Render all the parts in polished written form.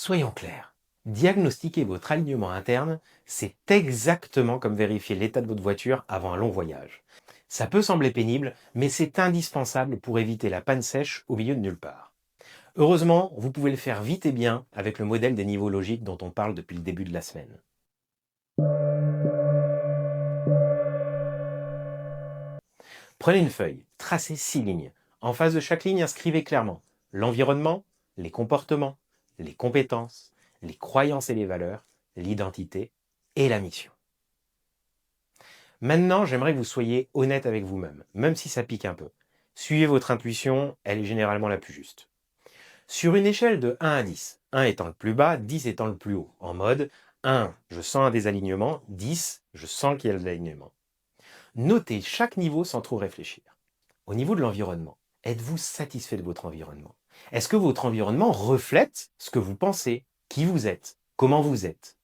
Soyons clairs, diagnostiquer votre alignement interne, c'est exactement comme vérifier l'état de votre voiture avant un long voyage. Ça peut sembler pénible, mais c'est indispensable pour éviter la panne sèche au milieu de nulle part. Heureusement, vous pouvez le faire vite et bien avec le modèle des niveaux logiques dont on parle depuis le début de la semaine. Prenez une feuille, tracez 6 lignes. En face de chaque ligne, inscrivez clairement l'environnement, les comportements, les compétences, les croyances et les valeurs, l'identité et la mission. Maintenant, j'aimerais que vous soyez honnête avec vous-même, même si ça pique un peu. Suivez votre intuition, elle est généralement la plus juste. Sur une échelle de 1 à 10, 1 étant le plus bas, 10 étant le plus haut, en mode 1, je sens un désalignement, 10, je sens qu'il y a de l'alignement. Notez chaque niveau sans trop réfléchir. Au niveau de l'environnement, êtes-vous satisfait de votre environnement? Est-ce que votre environnement reflète ce que vous pensez, qui vous êtes, comment vous êtes?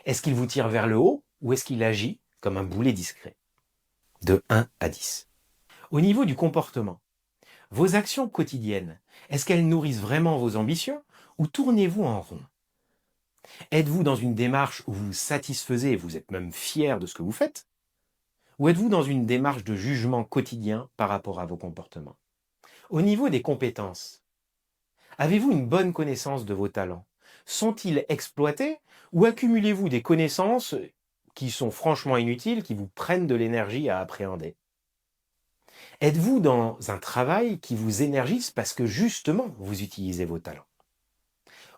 Est-ce qu'il vous tire vers le haut ou est-ce qu'il agit comme un boulet discret? De 1 à 10. Au niveau du comportement, vos actions quotidiennes, est-ce qu'elles nourrissent vraiment vos ambitions ou tournez-vous en rond? Êtes-vous dans une démarche où vous vous satisfaisez et vous êtes même fier de ce que vous faites? Ou êtes-vous dans une démarche de jugement quotidien par rapport à vos comportements? Au niveau des compétences, avez-vous une bonne connaissance de vos talents? Sont-ils exploités ou accumulez-vous des connaissances qui sont franchement inutiles, qui vous prennent de l'énergie à appréhender? Êtes-vous dans un travail qui vous énergise parce que justement vous utilisez vos talents?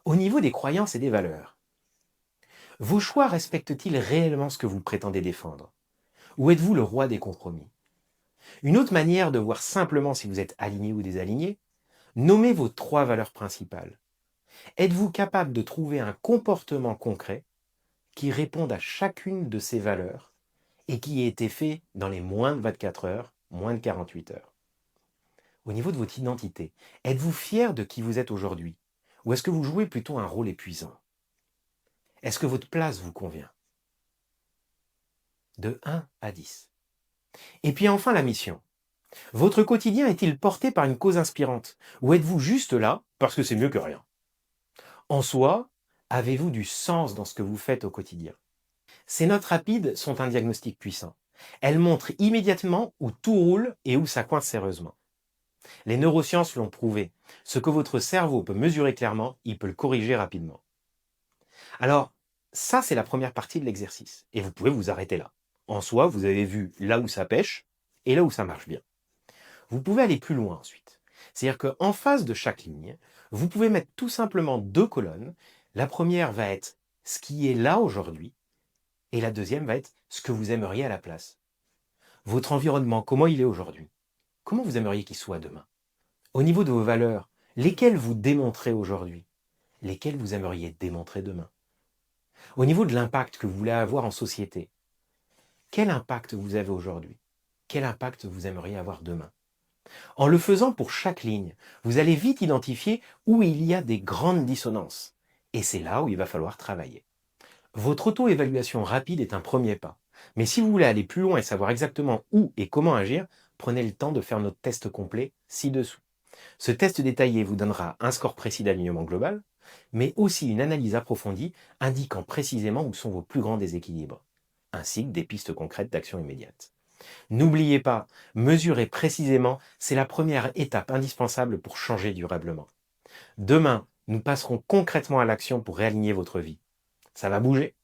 Au niveau des croyances et des valeurs, vos choix respectent-ils réellement ce que vous prétendez défendre? Ou êtes-vous le roi des compromis? Une autre manière de voir simplement si vous êtes aligné ou désaligné, nommez vos 3 valeurs principales. Êtes-vous capable de trouver un comportement concret qui réponde à chacune de ces valeurs et qui ait été fait dans les moins de 24 heures, moins de 48 heures? Au niveau de votre identité, êtes-vous fier de qui vous êtes aujourd'hui? Ou est-ce que vous jouez plutôt un rôle épuisant? Est-ce que votre place vous convient? De 1 à 10. Et puis enfin la mission. Votre quotidien est-il porté par une cause inspirante? Ou êtes-vous juste là parce que c'est mieux que rien? En soi, avez-vous du sens dans ce que vous faites au quotidien? Ces notes rapides sont un diagnostic puissant. Elles montrent immédiatement où tout roule et où ça coince sérieusement. Les neurosciences l'ont prouvé. Ce que votre cerveau peut mesurer clairement, il peut le corriger rapidement. Alors, ça c'est la première partie de l'exercice. Et vous pouvez vous arrêter là. En soi, vous avez vu là où ça pêche et là où ça marche bien. Vous pouvez aller plus loin ensuite. C'est-à-dire qu'en face de chaque ligne, vous pouvez mettre tout simplement 2 colonnes. La première va être ce qui est là aujourd'hui et la deuxième va être ce que vous aimeriez à la place. Votre environnement, comment il est aujourd'hui? Comment vous aimeriez qu'il soit demain? Au niveau de vos valeurs, lesquelles vous démontrez aujourd'hui? Lesquelles vous aimeriez démontrer demain? Au niveau de l'impact que vous voulez avoir en société, quel impact vous avez aujourd'hui? Quel impact vous aimeriez avoir demain? En le faisant pour chaque ligne, vous allez vite identifier où il y a des grandes dissonances. Et c'est là où il va falloir travailler. Votre auto-évaluation rapide est un premier pas. Mais si vous voulez aller plus loin et savoir exactement où et comment agir, prenez le temps de faire notre test complet ci-dessous. Ce test détaillé vous donnera un score précis d'alignement global, mais aussi une analyse approfondie indiquant précisément où sont vos plus grands déséquilibres, ainsi que des pistes concrètes d'action immédiate. N'oubliez pas, mesurer précisément, c'est la première étape indispensable pour changer durablement. Demain, nous passerons concrètement à l'action pour réaligner votre vie. Ça va bouger.